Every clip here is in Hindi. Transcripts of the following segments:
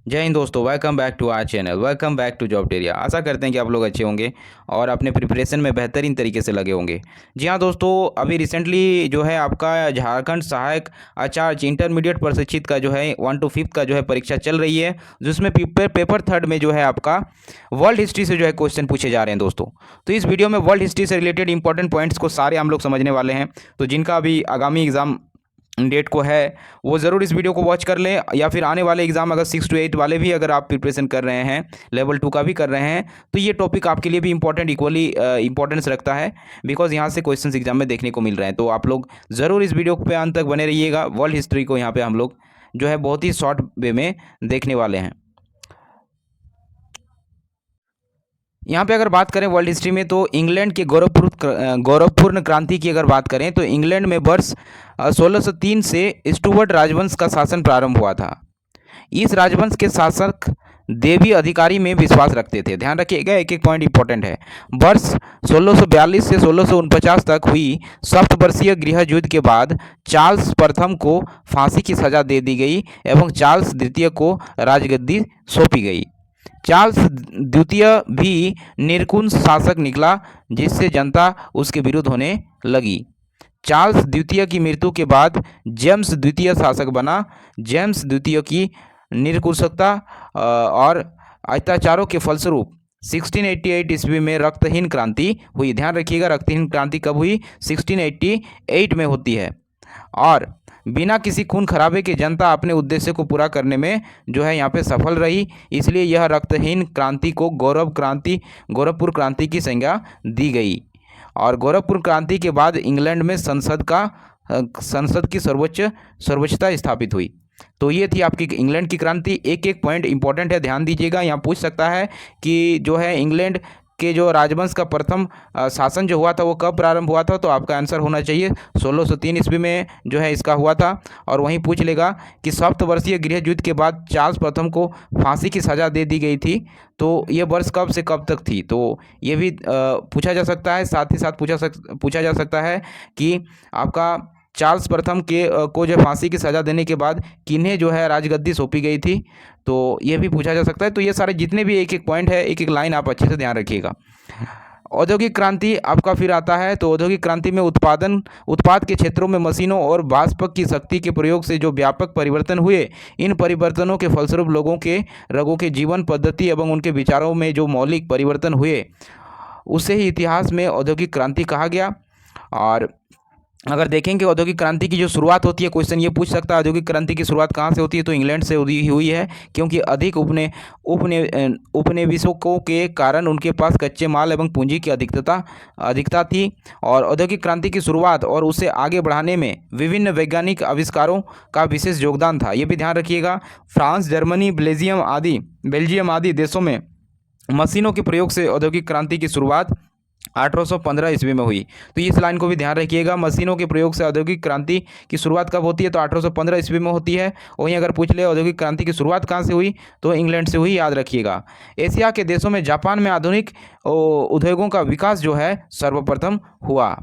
जय हिंद दोस्तों, welcome back to our channel. Welcome back to Jobteria. आशा करते हैं कि आप लोग अच्छे होंगे और अपने प्रिपरेशन में बेहतरीन तरीके से लगे होंगे। जी हाँ दोस्तों, अभी रिसेंटली जो है आपका झारखंड सहायक आचार्य इंटरमीडिएट प्रशिक्षित का जो है 1 to 5 का जो है परीक्षा चल रही है, जिसमें पेपर थर्ड में जो है आपका वर्ल्ड हिस्ट्री से जो है क्वेश्चन पूछे जा रहे हैं दोस्तों। तो इस वीडियो में वर्ल्ड हिस्ट्री से रिलेटेड इंपॉर्टेंट पॉइंट्स को सारे हम लोग समझने वाले हैं। तो जिनका अभी आगामी एग्जाम डेट को है वो ज़रूर इस वीडियो को वॉच कर लें, या फिर आने वाले एग्जाम अगर 6 to 8 वाले भी अगर आप प्रिपरेशन कर रहे हैं, लेवल 2 का भी कर रहे हैं, तो ये टॉपिक आपके लिए भी इंपॉर्टेंट इक्वली इंपॉर्टेंस रखता है, बिकॉज यहाँ से क्वेश्चंस एग्जाम में देखने को मिल रहे हैं। तो आप लोग ज़रूर इस वीडियो पे अंत तक बने रहिएगा। वर्ल्ड हिस्ट्री को यहाँ पे हम लोग जो है बहुत ही शॉर्ट वे में देखने वाले हैं। यहाँ पे अगर बात करें वर्ल्ड हिस्ट्री में, तो इंग्लैंड के गौरवपूर्ण क्रांति की अगर बात करें, तो इंग्लैंड में वर्ष 1603 से स्टुअर्ट राजवंश का शासन प्रारंभ हुआ था। इस राजवंश के शासक देवी अधिकारी में विश्वास रखते थे। ध्यान रखिएगा, एक एक पॉइंट इंपॉर्टेंट है। वर्ष 1642 से 1649 तक हुई सप्तवर्षीय गृह युद्ध के बाद चार्ल्स प्रथम को फांसी की सजा दे दी गई एवं चार्ल्स द्वितीय को राजगद्दी सौंपी गई। चार्ल्स द्वितीय भी निरंकुश शासक निकला, जिससे जनता उसके विरुद्ध होने लगी। चार्ल्स द्वितीय की मृत्यु के बाद जेम्स द्वितीय शासक बना। जेम्स द्वितीय की निरंकुशता और अत्याचारों के फलस्वरूप 1688 ईस्वी में रक्तहीन क्रांति हुई। ध्यान रखिएगा, रक्तहीन क्रांति कब हुई? 1688 में होती है। और बिना किसी खून खराबे के जनता अपने उद्देश्य को पूरा करने में जो है यहाँ पे सफल रही, इसलिए यह रक्तहीन क्रांति को गौरवपूर्ण क्रांति की संज्ञा दी गई। और गौरवपूर्ण क्रांति के बाद इंग्लैंड में संसद की सर्वोच्चता स्थापित हुई। तो ये थी आपकी इंग्लैंड की क्रांति। एक एक पॉइंट इंपॉर्टेंट है, ध्यान दीजिएगा। यहाँ पूछ सकता है कि जो है इंग्लैंड के जो राजवंश का प्रथम शासन जो हुआ था वो कब प्रारंभ हुआ था, तो आपका आंसर होना चाहिए 1603 ईस्वी में जो है इसका हुआ था। और वहीं पूछ लेगा कि सप्तवर्षीय गृह युद्ध के बाद चार्ल्स प्रथम को फांसी की सज़ा दे दी गई थी, तो ये वर्ष कब से कब तक थी, तो ये भी पूछा जा सकता है। साथ ही साथ पूछा जा सकता है कि आपका चार्ल्स प्रथम को जो फांसी की सज़ा देने के बाद किन्हें जो है राजगद्दी सौंपी गई थी, तो ये भी पूछा जा सकता है। तो ये सारे जितने भी एक एक पॉइंट है, एक एक लाइन आप अच्छे से ध्यान रखिएगा। औद्योगिक क्रांति आपका फिर आता है। तो औद्योगिक क्रांति में उत्पाद के क्षेत्रों में मशीनों और वाष्प की शक्ति के प्रयोग से जो व्यापक परिवर्तन हुए, इन परिवर्तनों के फलस्वरूप लोगों के जीवन पद्धति एवं उनके विचारों में जो मौलिक परिवर्तन हुए, उसे ही इतिहास में औद्योगिक क्रांति कहा गया। और अगर देखेंगे औद्योगिक क्रांति की जो शुरुआत होती है, क्वेश्चन ये पूछ सकता है औद्योगिक क्रांति की शुरुआत कहाँ से होती है, तो इंग्लैंड से हुई है, क्योंकि अधिक उपनिवेशकों के कारण उनके पास कच्चे माल एवं पूंजी की अधिकता थी। और औद्योगिक क्रांति की शुरुआत और उसे आगे बढ़ाने में विभिन्न वैज्ञानिक आविष्कारों का विशेष योगदान था। ये भी ध्यान रखिएगा। फ्रांस, जर्मनी, बेल्जियम आदि देशों में मशीनों के प्रयोग से औद्योगिक क्रांति की शुरुआत 1815 ईस्वी में हुई। तो इस लाइन को भी ध्यान रखिएगा। मशीनों के प्रयोग से औद्योगिक क्रांति की शुरुआत कब होती है, तो 1815 ईस्वी में होती है। वहीं अगर पूछ ले औद्योगिक क्रांति की शुरुआत कहाँ से हुई, तो इंग्लैंड से हुई, याद रखिएगा। एशिया के देशों में जापान में आधुनिक उद्योगों का विकास जो है सर्वप्रथम हुआ।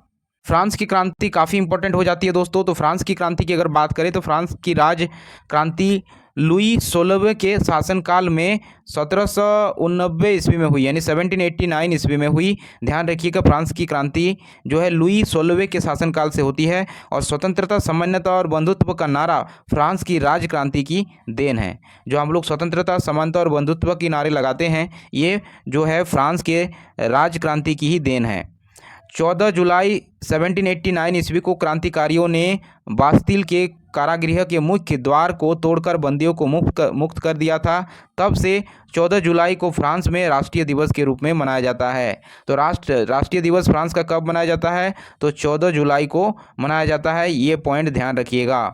फ्रांस की क्रांति काफ़ी इंपॉर्टेंट हो जाती है दोस्तों। तो फ्रांस की क्रांति की अगर बात करें, तो फ्रांस की राज क्रांति लुई 16वें के शासनकाल में 1789 ईस्वी में हुई, यानी 1789 ईस्वी में हुई। ध्यान रखिएगा, फ्रांस की क्रांति जो है लुई 16वें के शासनकाल से होती है। और स्वतंत्रता, समानता और बंधुत्व का नारा फ्रांस की राज क्रांति की देन है। जो हम लोग स्वतंत्रता, समानता और बंधुत्व की नारे लगाते हैं, ये जो है फ्रांस के राज क्रांति की ही देन है। 14 जुलाई 1789 ईस्वी को क्रांतिकारियों ने बास्तिल के कारागृह के मुख्य द्वार को तोड़कर बंदियों को मुक्त कर दिया था। तब से 14 जुलाई को फ्रांस में राष्ट्रीय दिवस के रूप में मनाया जाता है। तो राष्ट्रीय दिवस फ्रांस का कब मनाया जाता है, तो 14 जुलाई को मनाया जाता है। ये पॉइंट ध्यान रखिएगा।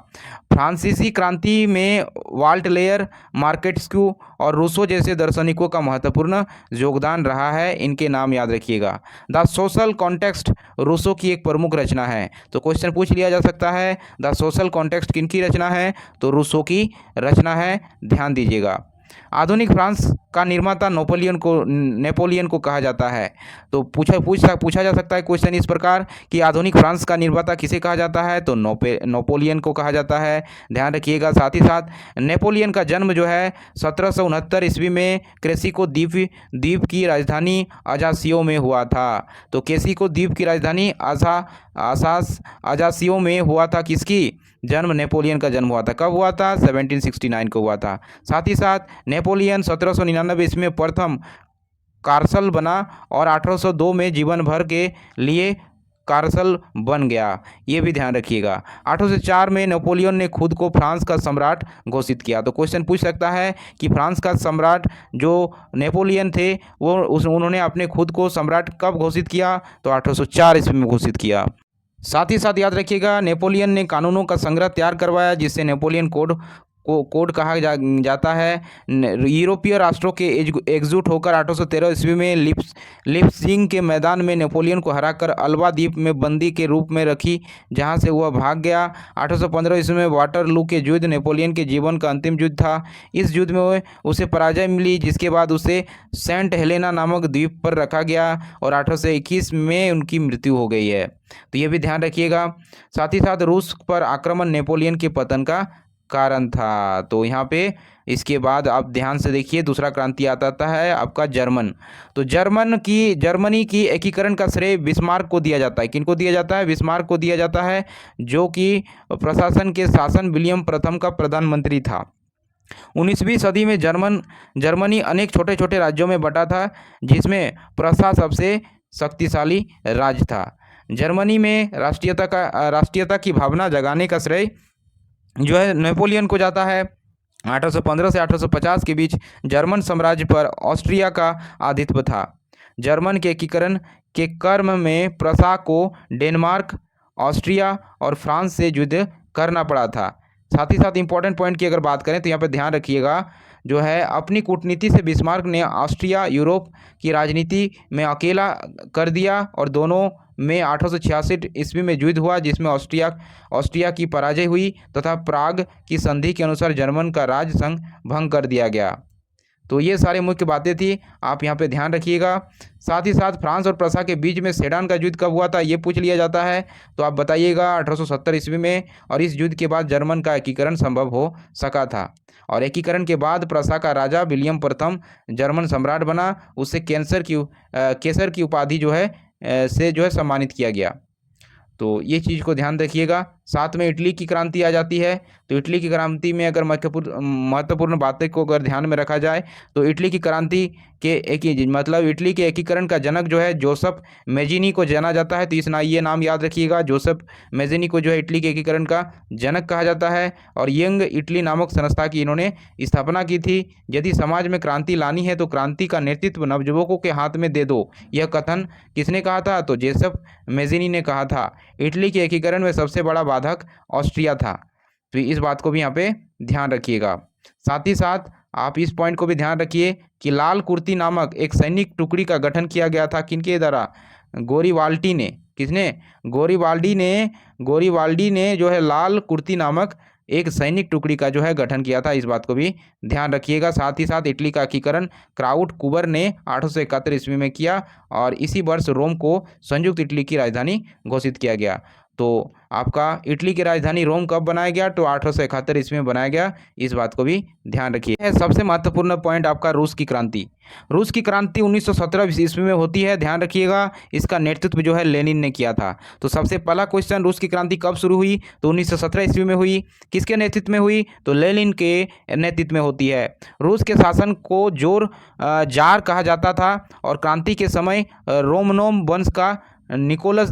फ्रांसीसी क्रांति में वाल्टेयर, मार्केस्क्यू और रूसो जैसे दार्शनिकों का महत्वपूर्ण योगदान रहा है। इनके नाम याद रखिएगा। द सोशल कॉन्टेक्स्ट रूसो की एक प्रमुख रचना है। तो क्वेश्चन पूछ लिया जा सकता है, द सोशल कॉन्टेक्स्ट किनकी रचना है, तो रूसो की रचना है। ध्यान दीजिएगा। आधुनिक फ्रांस का निर्माता नेपोलियन को कहा जाता है। तो पूछा जा सकता है क्वेश्चन इस प्रकार कि आधुनिक फ्रांस का निर्माता किसे कहा जाता है, तो नेपोलियन को कहा जाता है, ध्यान रखिएगा। साथ ही साथ नेपोलियन का जन्म जो है 1769 ईस्वी में क्रेसिको द्वीप की राजधानी अजासियो में हुआ था। तो क्रेसिको द्वीप की राजधानी अजासियो में हुआ था। किसकी जन्म? नेपोलियन का जन्म हुआ था। कब हुआ था? 1769 को हुआ था। साथ ही साथ नेपोलियन 1799 ईस्वी में प्रथम कार्सल बना और 1802 में जीवन भर के लिए कार्सल बन गया। ये भी ध्यान रखिएगा। 1804 में नेपोलियन ने खुद को फ्रांस का सम्राट घोषित किया। तो क्वेश्चन पूछ सकता है कि फ्रांस का सम्राट जो नेपोलियन थे उन्होंने अपने खुद को सम्राट कब घोषित किया? तो 1804 ईस्वी में घोषित किया। साथ ही साथ याद रखिएगा नेपोलियन ने कानूनों का संग्रह तैयार करवाया जिससे नेपोलियन कोड कहा जाता है। यूरोपीय राष्ट्रों के एकजुट होकर 1813 ईस्वी में लिप्सिंग के मैदान में नेपोलियन को हराकर अल्वा द्वीप में बंदी के रूप में रखी, जहां से वह भाग गया। 1815 ईस्वी में वाटरलू के युद्ध नेपोलियन के जीवन का अंतिम युद्ध था। इस युद्ध में उसे पराजय मिली, जिसके बाद उसे सेंट हेलेना नामक द्वीप पर रखा गया और 1821 में उनकी मृत्यु हो गई है। तो ये भी ध्यान रखिएगा। साथ ही साथ रूस पर आक्रमण नेपोलियन के पतन का कारण था। तो यहाँ पे इसके बाद आप ध्यान से देखिए, दूसरा क्रांति आता है आपका जर्मन। तो जर्मनी की एकीकरण का श्रेय बिस्मार्क को दिया जाता है। किनको दिया जाता है? बिस्मार्क को दिया जाता है, जो कि प्रशासन के शासन विलियम प्रथम का प्रधानमंत्री था। 19वीं सदी में जर्मनी अनेक छोटे छोटे राज्यों में बटा था, जिसमें प्रशा सबसे शक्तिशाली राज्य था। जर्मनी में राष्ट्रीयता की भावना जगाने का श्रेय जो है नेपोलियन को जाता है। 1815 से 1850 के बीच जर्मन साम्राज्य पर ऑस्ट्रिया का आधिपत्य था। जर्मन के एकीकरण के क्रम में प्रशा को डेनमार्क, ऑस्ट्रिया और फ्रांस से युद्ध करना पड़ा था। साथ ही साथ इंपॉर्टेंट पॉइंट की अगर बात करें तो यहाँ पर ध्यान रखिएगा, जो है अपनी कूटनीति से बिस्मार्क ने ऑस्ट्रिया यूरोप की राजनीति में अकेला कर दिया और दोनों में 1866 ईस्वी में युद्ध हुआ, जिसमें ऑस्ट्रिया की पराजय हुई तथा प्राग की संधि के अनुसार जर्मन का राज संघ भंग कर दिया गया। तो ये सारे मुख्य बातें थी, आप यहाँ पे ध्यान रखिएगा। साथ ही साथ फ्रांस और प्रशा के बीच में सेडान का युद्ध कब हुआ था, ये पूछ लिया जाता है। तो आप बताइएगा 1870 ईस्वी में, और इस युद्ध के बाद जर्मन का एकीकरण संभव हो सका था। और एकीकरण के बाद प्रशा का राजा विलियम प्रथम जर्मन सम्राट बना। उससे केसर की उपाधि जो है सम्मानित किया गया। तो ये चीज़ को ध्यान रखिएगा। साथ में इटली की क्रांति आ जाती है। तो इटली की क्रांति में अगर महत्वपूर्ण बातें को अगर ध्यान में रखा जाए तो इटली की क्रांति के इटली के एकीकरण का जनक जो है जोसेफ मेजिनी को जाना जाता है। तो ये नाम याद रखिएगा, जोसेफ मेजिनी को जो है इटली के एकीकरण का जनक कहा जाता है। और यंग इटली नामक संस्था की इन्होंने स्थापना की थी। यदि समाज में क्रांति लानी है तो क्रांति का नेतृत्व नवयुवकों के हाथ में दे दो, यह कथन किसने कहा था? तो जोसेफ मेजिनी ने कहा था। इटली के एकीकरण में सबसे बड़ा बाधक ऑस्ट्रिया था। तो इस बात को भी यहाँ पे ध्यान रखिएगा। साथ ही साथ आप इस पॉइंट को भी ध्यान रखिए कि लाल कुर्ती नामक एक सैनिक टुकड़ी का गठन किया गया था। किनके द्वारा? गोरिबाल्डी ने। किसने? गोरिबाल्डी ने जो है लाल कुर्ती नामक एक सैनिक टुकड़ी का जो है गठन किया था। इस बात को भी ध्यान रखिएगा। साथ ही साथ इटली का एकीकरण क्राउट कुबर ने 871 ईस्वी में किया और इसी वर्ष रोम को संयुक्त इटली की राजधानी घोषित किया गया। तो आपका इटली की राजधानी रोम कब बनाया गया? तो 1871 ईस्वी में बनाया गया। इस बात को भी ध्यान रखिए। सबसे महत्वपूर्ण पॉइंट आपका रूस की क्रांति। रूस की क्रांति 1917 ईस्वी में होती है, ध्यान रखिएगा। इसका नेतृत्व जो है लेनिन ने किया था। तो सबसे पहला क्वेश्चन, रूस की क्रांति कब शुरू हुई? तो 1917 ईस्वी में हुई। किसके नेतृत्व में हुई? तो लेनिन के नेतृत्व में होती है। रूस के शासन को जार कहा जाता था और क्रांति के समय रोमनोव वंश का निकोलस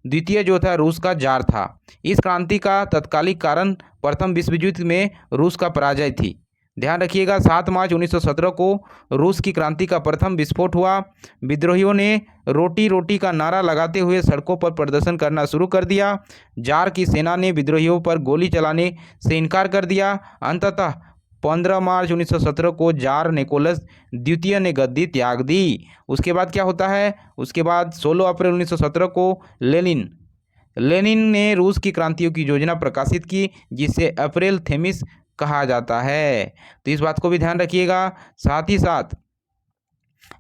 द्वितीय जो था रूस का जार था। इस क्रांति का तत्कालिक कारण प्रथम विश्व युद्ध में रूस का पराजय थी। ध्यान रखिएगा। 7 मार्च 1917 को रूस की क्रांति का प्रथम विस्फोट हुआ। विद्रोहियों ने रोटी रोटी का नारा लगाते हुए सड़कों पर प्रदर्शन करना शुरू कर दिया। जार की सेना ने विद्रोहियों पर गोली चलाने से इनकार कर दिया। अंततः 15 मार्च 1917 को जार निकोलस द्वितीय ने गद्दी त्याग दी। उसके बाद क्या होता है? उसके बाद 16 अप्रैल 1917 को लेनिन ने रूस की क्रांतियों की योजना प्रकाशित की, जिसे अप्रैल थेमिस कहा जाता है। तो इस बात को भी ध्यान रखिएगा। साथ ही साथ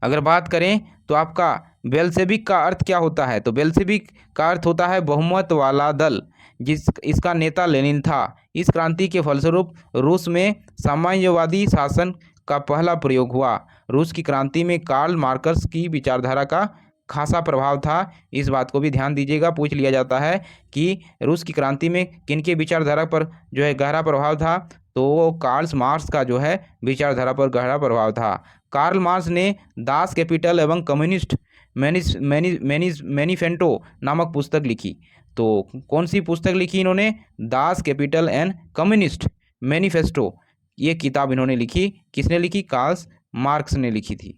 अगर बात करें तो आपका बेल्शेविक का अर्थ क्या होता है, तो बेल्शेविक का अर्थ होता है बहुमत वाला दल, इसका नेता लेनिन था। इस क्रांति के फलस्वरूप रूस में साम्यवादी शासन का पहला प्रयोग हुआ। रूस की क्रांति में कार्ल मार्क्स की विचारधारा का खासा प्रभाव था। इस बात को भी ध्यान दीजिएगा, पूछ लिया जाता है कि रूस की क्रांति में किनके विचारधारा पर जो है गहरा प्रभाव था, तो वो कार्ल मार्क्स का जो है विचारधारा पर गहरा प्रभाव था। कार्ल मार्क्स ने दास कैपिटल एवं कम्युनिस्ट मैनिफेस्टो नामक पुस्तक लिखी। तो कौन सी पुस्तक लिखी इन्होंने? Das Kapital and communist manifesto, ये किताब इन्होंने लिखी। किसने लिखी? कार्ल मार्क्स ने लिखी थी।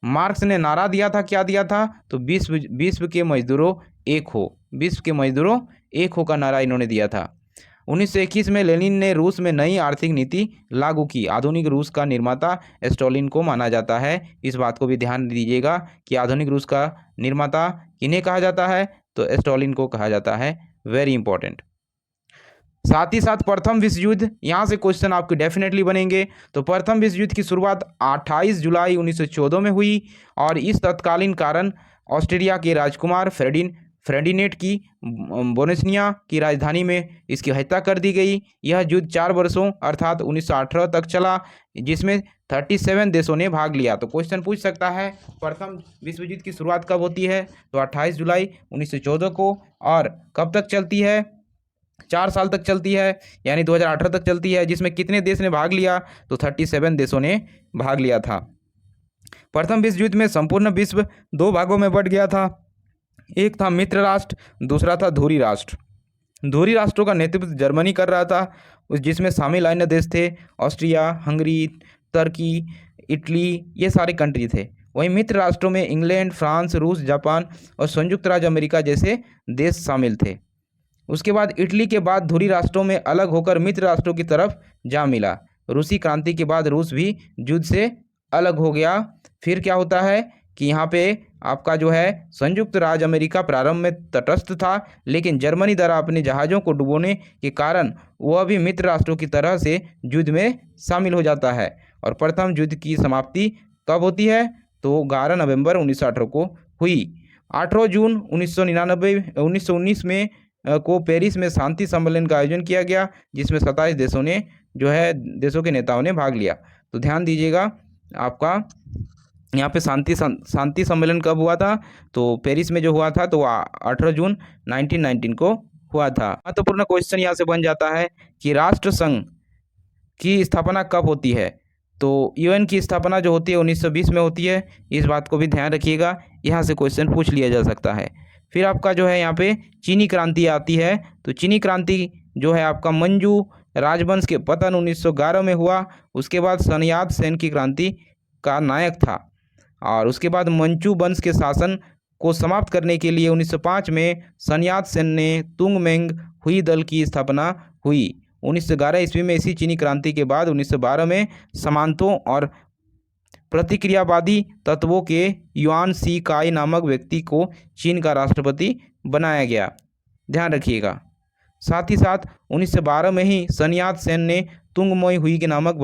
मार्क्स ने नारा दिया था, क्या दिया था? तो विश्व के मजदूरों एक हो, विश्व के मजदूरों एक हो का नारा इन्होंने दिया था। 1921 में लेनिन ने रूस में नई आर्थिक नीति लागू की। आधुनिक रूस का निर्माता स्टालिन को माना जाता है। इस बात को भी ध्यान दीजिएगा कि आधुनिक रूस का निर्माता किन्हें कहा जाता है, तो स्टालिन को कहा जाता है। Very important. साथ ही साथ प्रथम विश्व युद्ध, यहाँ से क्वेश्चन आपके डेफिनेटली बनेंगे। तो प्रथम विश्व युद्ध की शुरुआत 28 जुलाई 1914 में हुई और इस तत्कालीन कारण ऑस्ट्रिया के राजकुमार फ्रेडिनेट की बोस्निया की राजधानी में इसकी हत्या कर दी गई। यह युद्ध 4 वर्षों अर्थात 1918 तक चला, जिसमें 37 देशों ने भाग लिया। तो क्वेश्चन पूछ सकता है प्रथम विश्व युद्ध की शुरुआत कब होती है, तो 28 जुलाई 1914 को, और कब तक चलती है? 4 साल तक चलती है, यानी 2018 तक चलती है, जिसमें कितने देश ने भाग लिया? तो 37 देशों ने भाग लिया था। प्रथम विश्व युद्ध में संपूर्ण विश्व 2 भागों में बंट गया था। एक था मित्र राष्ट्र, दूसरा था धुरी राष्ट्र। धुरी राष्ट्रों का नेतृत्व जर्मनी कर रहा था, जिसमें शामिल अन्य देश थे ऑस्ट्रिया, हंगरी, तुर्की, इटली, ये सारे कंट्री थे। वहीं मित्र राष्ट्रों में इंग्लैंड, फ्रांस, रूस, जापान और संयुक्त राज्य अमेरिका जैसे देश शामिल थे। उसके बाद इटली के बाद धुरी राष्ट्रों में अलग होकर मित्र राष्ट्रों की तरफ जा मिला। रूसी क्रांति के बाद रूस भी युद्ध से अलग हो गया। फिर क्या होता है कि यहाँ पे आपका जो है संयुक्त राज्य अमेरिका प्रारंभ में तटस्थ था, लेकिन जर्मनी द्वारा अपने जहाज़ों को डुबोने के कारण वह भी मित्र राष्ट्रों की तरह से युद्ध में शामिल हो जाता है। और प्रथम युद्ध की समाप्ति कब होती है? तो 11 नवंबर 1918 को हुई। 18 जून 1919 में को पेरिस में शांति सम्मेलन का आयोजन किया गया, जिसमें 27 देशों ने जो है देशों के नेताओं ने भाग लिया। तो ध्यान दीजिएगा, आपका यहाँ पे शांति सम्मेलन कब हुआ था? तो पेरिस में जो हुआ था, तो 18 जून 1919 को हुआ था। महत्वपूर्ण क्वेश्चन यहाँ से बन जाता है कि राष्ट्र संघ की स्थापना कब होती है? तो यूएन की स्थापना जो होती है 1920 में होती है। इस बात को भी ध्यान रखिएगा, यहाँ से क्वेश्चन पूछ लिया जा सकता है। फिर आपका जो है यहाँ पे चीनी क्रांति आती है। तो चीनी क्रांति जो है आपका मंजू राजवंश के पतन 1911 में हुआ। उसके बाद सनयात सेन की क्रांति का नायक था, और उसके बाद मंचू वंश के शासन को समाप्त करने के लिए 1905 में सनयात सेन ने तुंगमेंग हुई दल की स्थापना हुई। 1911 ईस्वी में इसी चीनी क्रांति के बाद 1912 में समानतों और प्रतिक्रियावादी तत्वों के युआन सी काई नामक व्यक्ति को चीन का राष्ट्रपति बनाया गया। ध्यान रखिएगा। साथ ही साथ 1912 में ही सनयात सेन ने तुंगमोई हुई के नामक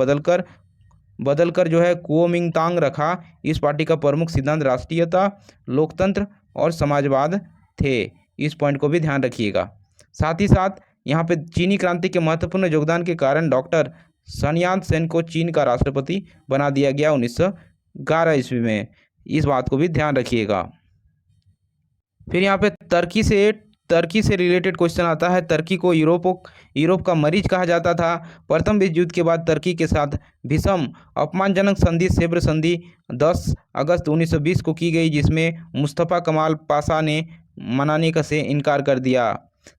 बदलकर जो है कुओमिंगतांग रखा। इस पार्टी का प्रमुख सिद्धांत राष्ट्रीयता, लोकतंत्र और समाजवाद थे। इस पॉइंट को भी ध्यान रखिएगा। साथ ही साथ यहाँ पे चीनी क्रांति के महत्वपूर्ण योगदान के कारण डॉक्टर सनयात सेन को चीन का राष्ट्रपति बना दिया गया 1911 ईस्वी में। इस बात को भी ध्यान रखिएगा। फिर यहाँ पे तुर्की से रिलेटेड क्वेश्चन आता है। तुर्की को यूरोप का मरीज कहा जाता था। प्रथम विश्व युद्ध के बाद तुर्की के साथ भीषण अपमानजनक संधि सेब्र संधि 10 अगस्त 1920 को की गई, जिसमें मुस्तफ़ा कमाल पाशा ने मनाने का से इनकार कर दिया।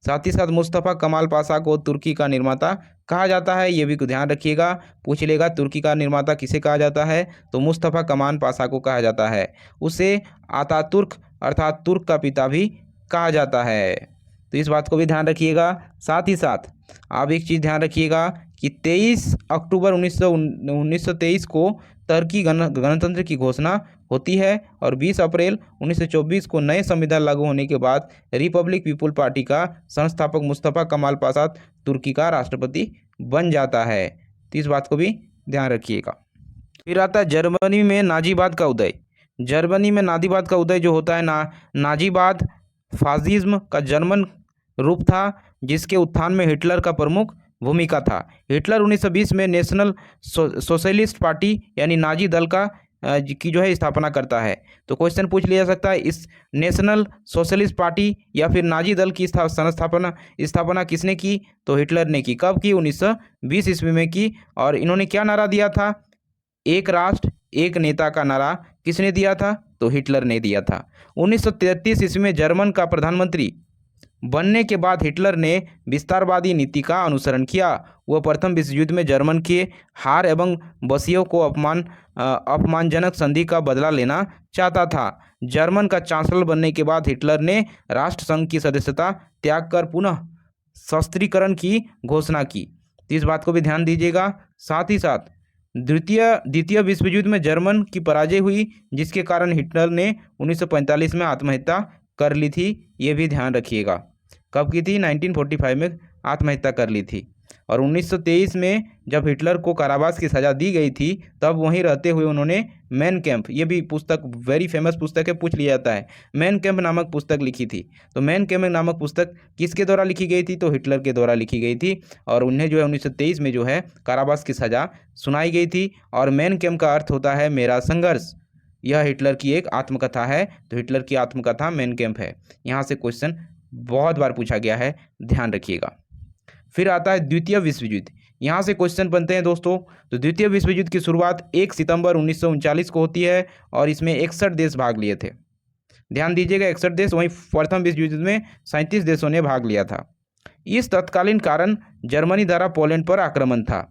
साथ ही साथ मुस्तफ़ा कमाल पाशा को तुर्की का निर्माता कहा जाता है। ये भी ध्यान रखिएगा, पूछ लेगा तुर्की का निर्माता किसे कहा जाता है? तो मुस्तफ़ा कमाल पाशा को कहा जाता है। उसे आतातुर्क अर्थात तुर्क का पिता भी कहा जाता है। तो इस बात को भी ध्यान रखिएगा। साथ ही साथ आप एक चीज़ ध्यान रखिएगा कि 23 अक्टूबर 1923 को तुर्की गणतंत्र की घोषणा होती है, और 20 अप्रैल 1924 को नए संविधान लागू होने के बाद रिपब्लिक पीपुल पार्टी का संस्थापक मुस्तफ़ा कमाल पाशा तुर्की का राष्ट्रपति बन जाता है। तो इस बात को भी ध्यान रखिएगा। फिर आता है जर्मनी में नाजीवाद का उदय। जर्मनी में नाजीवाद का उदय जो होता है नाजीवाद फाशिज्म का जर्मन रूप था, जिसके उत्थान में हिटलर का प्रमुख भूमिका था। हिटलर 1920 में नेशनल सोशलिस्ट पार्टी यानी नाजी दल की जो है स्थापना करता है। तो क्वेश्चन पूछ लिया जा सकता है, इस नेशनल सोशलिस्ट पार्टी या फिर नाजी दल की स्थापना किसने की? तो हिटलर ने की। कब की? 1920 ईस्वी में की। और इन्होंने क्या नारा दिया था? एक राष्ट्र एक नेता का नारा किसने दिया था? तो हिटलर ने दिया था। 1933 ईस्वी में जर्मन का प्रधानमंत्री बनने के बाद हिटलर ने विस्तारवादी नीति का अनुसरण किया। वह प्रथम विश्व युद्ध में जर्मन के हार एवं बसियों को अपमानजनक संधि का बदला लेना चाहता था। जर्मन का चांसलर बनने के बाद हिटलर ने राष्ट्रसंघ की सदस्यता त्याग कर पुनः सशस्त्रीकरण की घोषणा की। तो इस बात को भी ध्यान दीजिएगा। साथ ही साथ द्वितीय विश्व युद्ध में जर्मन की पराजय हुई, जिसके कारण हिटलर ने 1945 में आत्महत्या कर ली थी। ये भी ध्यान रखिएगा। कब की थी? 1945 में आत्महत्या कर ली थी। और 1923 में जब हिटलर को कारावास की सज़ा दी गई थी, तब वहीं रहते हुए उन्होंने मैन कैम्प, ये भी पुस्तक वेरी फेमस पुस्तक है, पूछ लिया जाता है, मैन कैम्प नामक पुस्तक लिखी थी। तो मैन कैम्प नामक पुस्तक किसके द्वारा लिखी गई थी? तो हिटलर के द्वारा लिखी गई थी। और उन्हें जो है 1923 में जो है कारावास की सज़ा सुनाई गई थी। और मैन कैम्प का अर्थ होता है मेरा संघर्ष। यह हिटलर की एक आत्मकथा है। तो हिटलर की आत्मकथा मैन कैम्प है। यहाँ से क्वेश्चन बहुत बार पूछा गया है, ध्यान रखिएगा। फिर आता है द्वितीय विश्व युद्ध। यहाँ से क्वेश्चन बनते हैं दोस्तों। तो द्वितीय विश्व युद्ध की शुरुआत 1 सितंबर 1939 को होती है और इसमें 61 देश भाग लिए थे। ध्यान दीजिएगा, 61 देश। वहीं प्रथम विश्व युद्ध में 37 देशों ने भाग लिया था। इस तत्कालीन कारण जर्मनी द्वारा पोलैंड पर आक्रमण था,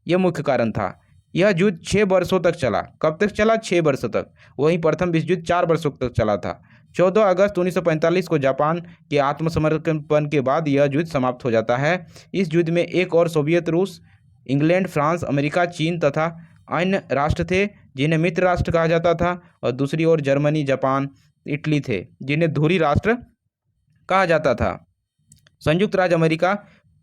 यह मुख्य कारण था। यह युद्ध 6 वर्षों तक चला। कब तक चला? 6 वर्षों तक। वहीं प्रथम विश्व युद्ध 4 वर्षों तक चला था। 14 अगस्त 1945 को जापान के आत्मसमर्पण के बाद यह युद्ध समाप्त हो जाता है। इस युद्ध में एक और सोवियत रूस, इंग्लैंड, फ्रांस, अमेरिका, चीन तथा अन्य राष्ट्र थे जिन्हें मित्र राष्ट्र कहा जाता था, और दूसरी ओर जर्मनी, जापान, इटली थे जिन्हें धुरी राष्ट्र कहा जाता था। संयुक्त राज्य अमेरिका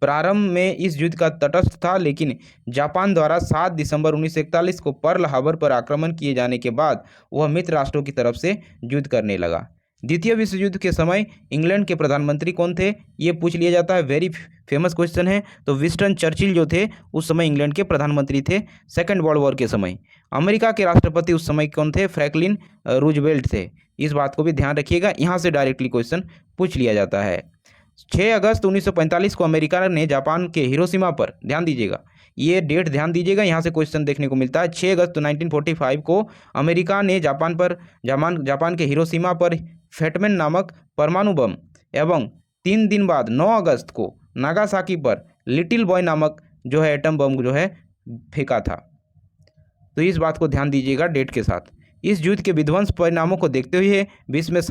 प्रारंभ में इस युद्ध का तटस्थ था, लेकिन जापान द्वारा 7 दिसंबर 1941 को पर्ल हार्बर पर आक्रमण किए जाने के बाद वह मित्र राष्ट्रों की तरफ से युद्ध करने लगा। द्वितीय विश्व युद्ध के समय इंग्लैंड के प्रधानमंत्री कौन थे? ये पूछ लिया जाता है, वेरी फेमस क्वेश्चन है। तो विंस्टन चर्चिल जो थे उस समय इंग्लैंड के प्रधानमंत्री थे सेकेंड वर्ल्ड वॉर के समय। अमेरिका के राष्ट्रपति उस समय कौन थे? फ्रैंकलिन रूजवेल्ट थे। इस बात को भी ध्यान रखिएगा, यहाँ से डायरेक्टली क्वेश्चन पूछ लिया जाता है। 6 अगस्त 1945 को अमेरिका ने जापान के हिरोशिमा पर, ध्यान दीजिएगा, ये डेट ध्यान दीजिएगा, यहाँ से क्वेश्चन देखने को मिलता है। 6 अगस्त 1945 को अमेरिका ने जापान के हिरोशिमा पर फैटमैन नामक परमाणु बम, एवं 3 दिन बाद 9 अगस्त को नागासाकी पर लिटिल बॉय नामक जो है एटम बम जो है फेंका था। तो इस बात को ध्यान दीजिएगा डेट के साथ। इस युद्ध के विध्वंस परिणामों को देखते हुए विश्व में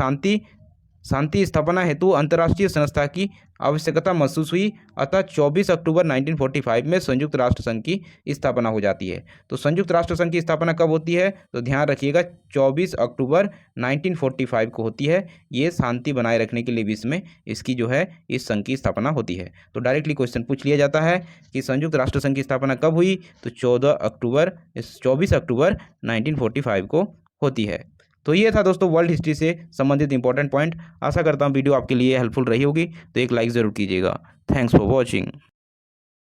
शांति स्थापना हेतु अंतर्राष्ट्रीय संस्था की आवश्यकता महसूस हुई। अतः 24 अक्टूबर 1945 में संयुक्त राष्ट्र संघ की स्थापना हो जाती है। तो संयुक्त राष्ट्र संघ की स्थापना कब होती है? तो ध्यान रखिएगा, 24 अक्टूबर 1945 को होती है। ये शांति बनाए रखने के लिए विश्व में इसकी जो है इस संघ की स्थापना होती है। तो डायरेक्टली क्वेश्चन पूछ लिया जाता है कि संयुक्त राष्ट्र संघ की स्थापना कब हुई? तो 24 अक्टूबर 1945 को होती है। तो ये था दोस्तों वर्ल्ड हिस्ट्री से संबंधित इंपॉर्टेंट पॉइंट। आशा करता हूँ वीडियो आपके लिए हेल्पफुल रही होगी। तो एक लाइक ज़रूर कीजिएगा। Thanks for watching.